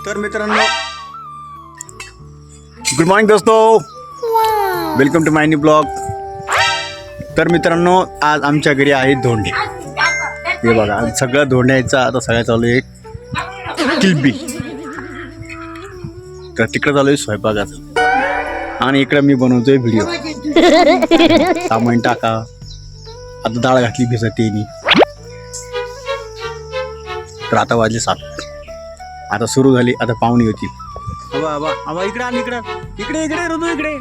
तर मित्रांनो, good morning दोस्तों, welcome to my new blog. तर मित्रांनो, आज आमच्या घरी आहेत धोंडे. हे बघा, सगळं धोंड्याचा आता सगळ्या चालू आहे किलबी. तर तिकडे चालू आहे स्वयंपाकाचं आणि इकडे मी बनवतोय व्हिडिओ. सामान टाका, आता डाळ घातली भिजते मी. तर आता वाजले 7. आता सुरू झाली, आता पाहुणे होती. अबा इकडे आण, इकडे इकडे इकडे ऋतू इकडे.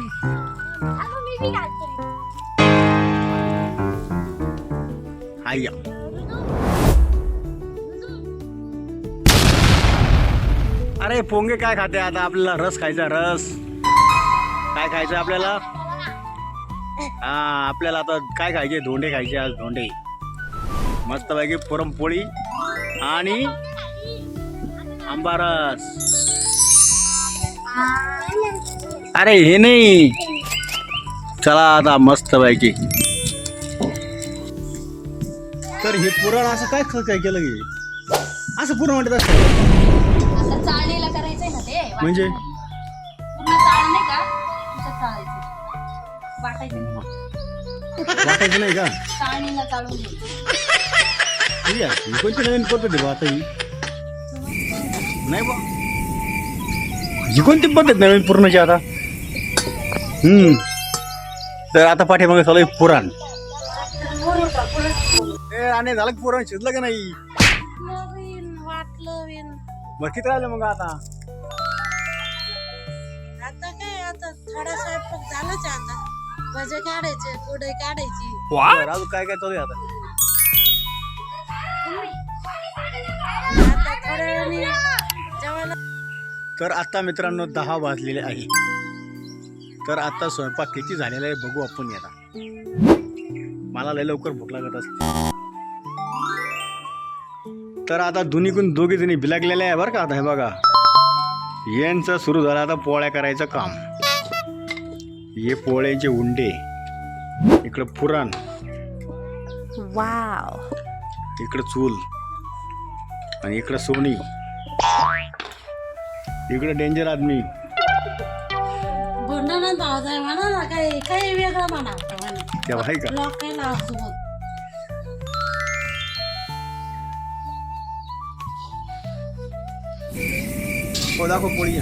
आया अरे पोंगे काय खाते आता? आपल्याला रस खायचा. रस काय खायचं आपल्याला? हा, आपल्याला आता काय खायचे? धोंडे खायचे. आज धोंडे मस्त पैकी, पुरणपोळी आणि आंबारस. अरे हे नाही, चला आता मस्त पैकी. तर हे पुरण असं काय काय केलं की असं पुरण वाटत असतं? चाळणीला करायचंय ना ते. म्हणजे पूर्ण चाळ नाही का, तसं चाळायचं. वाटायचं नाही. वाटायचं नाही का? चाळणीला चाळून घ्यायचं. ठीक आहे, ही कोणती नवीन पद्धत आहे आता? ही नाही बा, ही कोणती पद्धत नवीन पुरणाची आता? तर आता पाठीमागे चालू आहे पुराण. आणि झालं पुरण शिजलं का नाही? मग किती राहिलं मग आता? आता काय, आता थोडा स्वयंपाक झालाच. आता भजे काढायचे, कुडे काढायची. अजून काय काय चालू आहे आता? आता थोड्या वेळाने जेवायला. तर आता मित्रांनो 10 वाजलेले आहे. तर आता स्वयंपाक किती झालेला आहे बघू आपण. आता मला लय लवकर भूक लागत असते. तर आता दोन्हीकडून दोघी जणी बिलागलेल्या आहे बरं का. आता हे बघा, यांचं सुरू झालं आता पोळ्या करायचं काम. हे पोळ्यांचे उंडे, इकडं पुरण, वाव. इकडं चूल आणि इकडं सोनी, इकडं डेंजर आदमी. भोंडाना धावत आहे म्हणा ना, काही काही वेगळं म्हणा. तेव्हा आहे का? लोक काही लावसोबत. हो, दाखव पोळी.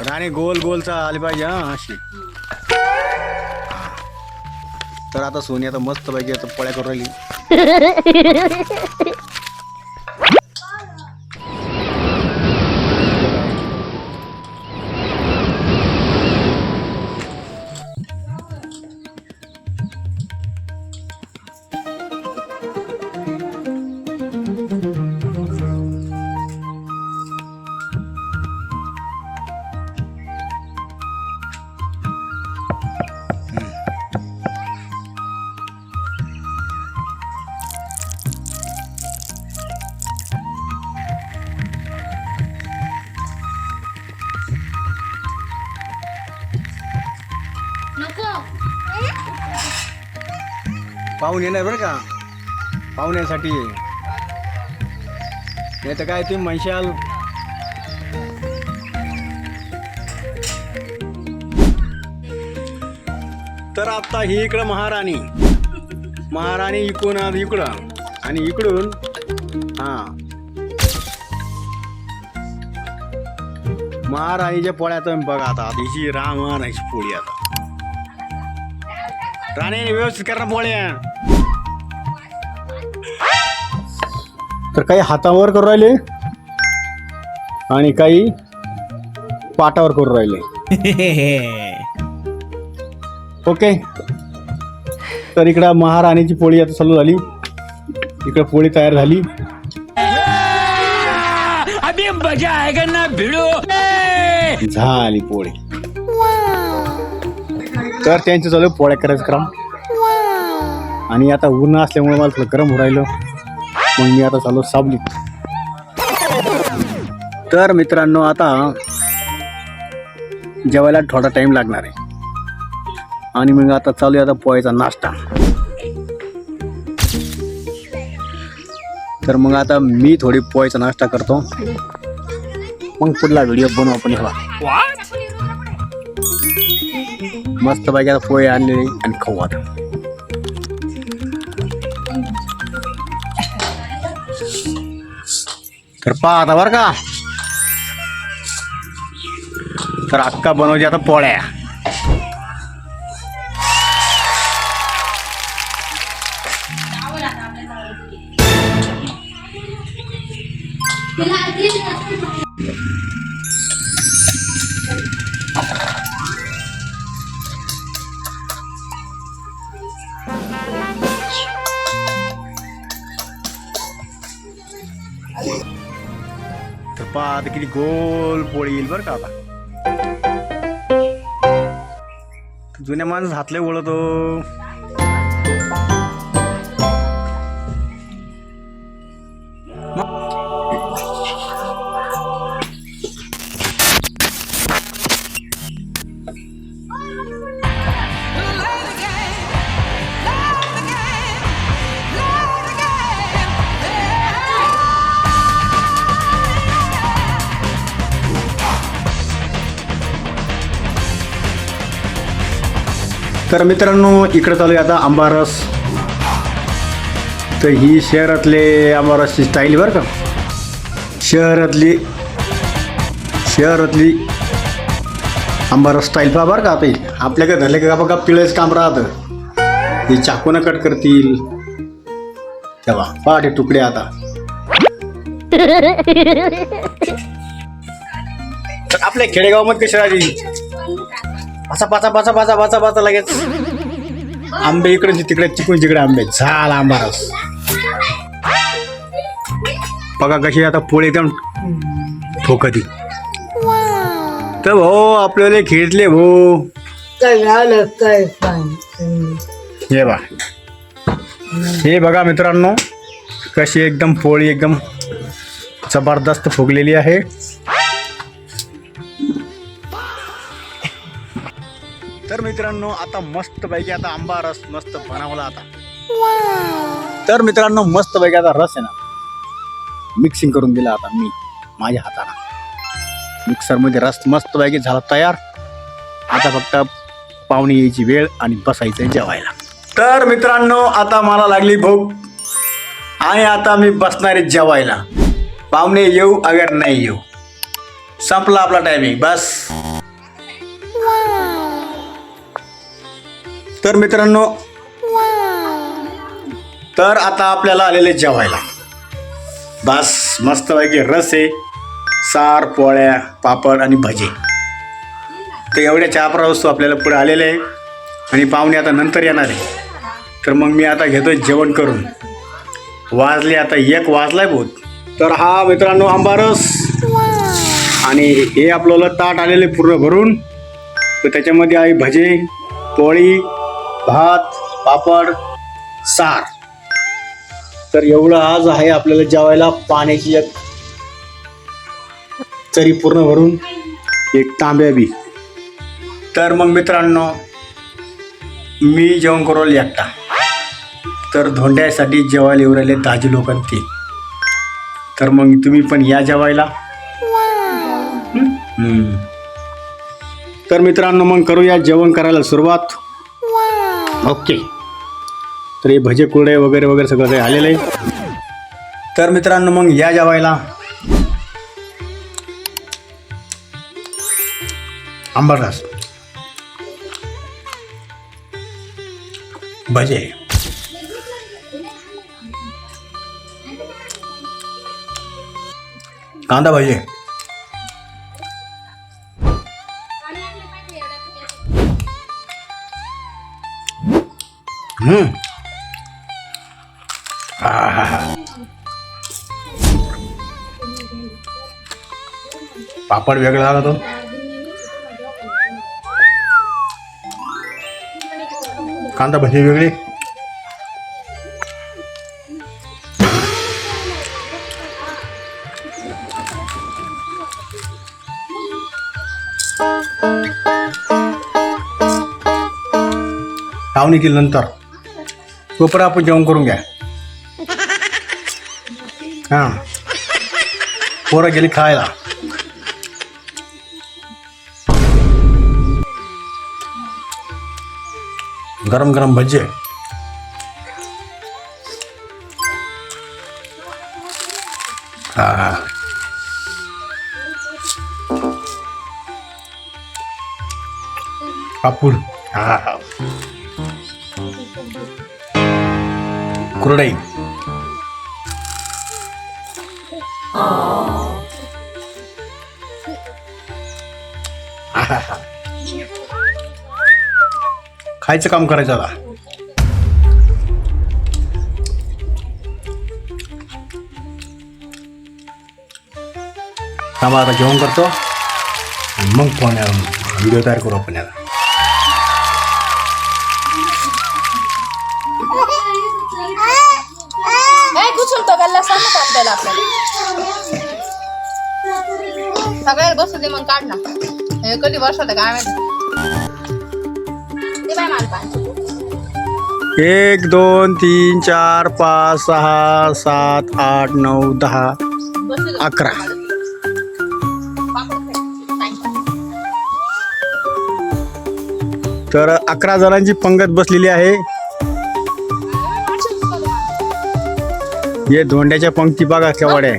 राणी गोल गोलचा आली पाहिजे. हा, अशी. तर आता सोनी आता मस्त पाहिजे, आता पोळ्या करून राहिली. पाहून येणार बरं का, पाहुण्यासाठी. नाही तर काय तुम्ही म्हणशाल. तर आता ही इकडं महाराणी इकडून इकडं आणि इकडून महाराणीच्या पोळ्या तुम्ही बघा. आता हिची रामाची पोळी. आता राणीने व्यवस्थित करा पोळ्या. तर काही हातावर करू राहिले आणि काही पाटावर करू राहिले. ओके. तर इकडं महाराणीची पोळी आता चालू झाली. इकडं पोळी तयार झाली. अभी मजा आएगा ना भिडो. झाली पोळी. तर त्यांचं चालू पोळ्या करायचं काम. आणि आता ऊन असल्यामुळे मला थोडं गरम हो राहिलं. मग मी आता चालू सावलीत. तर मित्रांनो आता जेवायला थोडा टाइम लागणार आहे आणि मग आता चालू आहे आता पोहायचा नाश्ता. तर मग आता मी थोडी पोहायचा नाश्ता करतो, मग पुढला व्हिडिओ बनवू आपण. हवा मस्त पैकी आता पोहे आणलेले आणि खाऊ आता. तर पहा आता बरं का, तर अक्का बनवायची आता पोळ्या. तर पहा आता किती गोल पोळी येईल बरं का. आता जुन्या माणूस हातले वळतो. तर मित्रांनो इकडे चालू आहे आता आंबारस. तर ही शहरातले आंबारसची स्टाईल बरं का. शहरातली आंबारस स्टाईल पहा बरं का. आता आपल्याकडे धरले का बघा पिळेच काम राहतं. हे चाकूनं कट करतील तेव्हा पहा ते तुकडे. आता तर आपल्या खेडेगावामध्ये कशी राहिली असा पाचा लगेच आंबे इकडे तिकडे चिकून तिकडे आंबे झाला आंबारस. बघा कशी आता पोळी एकदम ठोकती. तर भाऊ आपल्याला खेळले भाऊ हे बघा मित्रांनो कशी एकदम पोळी एकदम जबरदस्त फुगलेली आहे. तर मित्रांनो आता मस्त पैकी आता आंबा रस मस्त बनवला आता. तर मित्रांनो मस्त पैकी आता रस आहे ना मिक्सिंग करून दिला आता मी माझ्या हाताने. मिक्सरमध्ये रस मस्त पैकी झाला तयार. आता फक्त पाहुणे यायची वेळ आणि बसायचं जेवायला. तर मित्रांनो आता मला लागली भूक आणि आता मी बसणार आहे जेवायला. पाहुणे येऊ अगर नाही येऊ संपला आपला टायमिंग बस. तर मित्रांनो तर आता आपल्याला आलेले जेवायला बस मस्त पैकी रस आहे, सार, पोळ्या, पापड आणि भजे. तर एवढ्या 4-5 वस्तू आपल्याला पुढे आलेले आहे आणि पाहुणे आता नंतर येणार आहे. तर मग मी आता घेतोय जेवण करून. वाजले आता 1 वाजलाय बहुत. तर हा मित्रांनो आंबारस आणि हे आपल्याला ताट आलेले पूर्ण भरून. तर त्याच्यामध्ये आहे भजे, पोळी, भात, पापड, सार. तर एवढं आज आहे आपल्याला जेवायला. पाण्याची एक चरी पूर्ण भरून, एक तांब्या बी. तर मग मित्रांनो मी जेवण करू एकटा. तर धोंड्यासाठी जेवायला येऊ राहिले दाजी लोक ते. तर मग तुम्ही पण या जेवायला. तर मित्रांनो मग करूया जेवण करायला सुरुवात. ओके. तर हे भजे कुरडे वगैरे वगैरे सगळं काही आलेलं आहे. तर मित्रांनो मग या जेवायला. आंबारस, भजे, कांदा भजे, पापड वेगळा झाला तो. कांदा भजी वेगळी. लावणी केल्यानंतर तोपर्यंत आपण जेवण करून घ्या. हां पोरं गेली खायला. गरम गरम भजी. हा पापूड. हा कुरडई. खायचं काम करायचं आता. थांबा आता जेवण करतो आणि मग फोन व्हिडिओ तयार करू आपण याला. कुचलतो गल्ला सांग आपल्याला आपल्याला सगळ्याला बसू दे मग काढ ना. हे कधी वर्षात काय माहिती ते बाय माल पाच 1 2 3 4 5 6 7 8 9 10 11. तर 11 जणांची पंगत बसलेली आहे. हे धोंड्याच्या पंक्ती बघा केवढ्या आहे.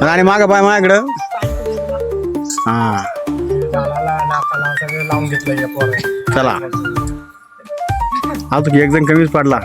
आणि मागं पाय माझ्याकडं. हा लावून घेतलं. चला आता एक जण कमीच पडला.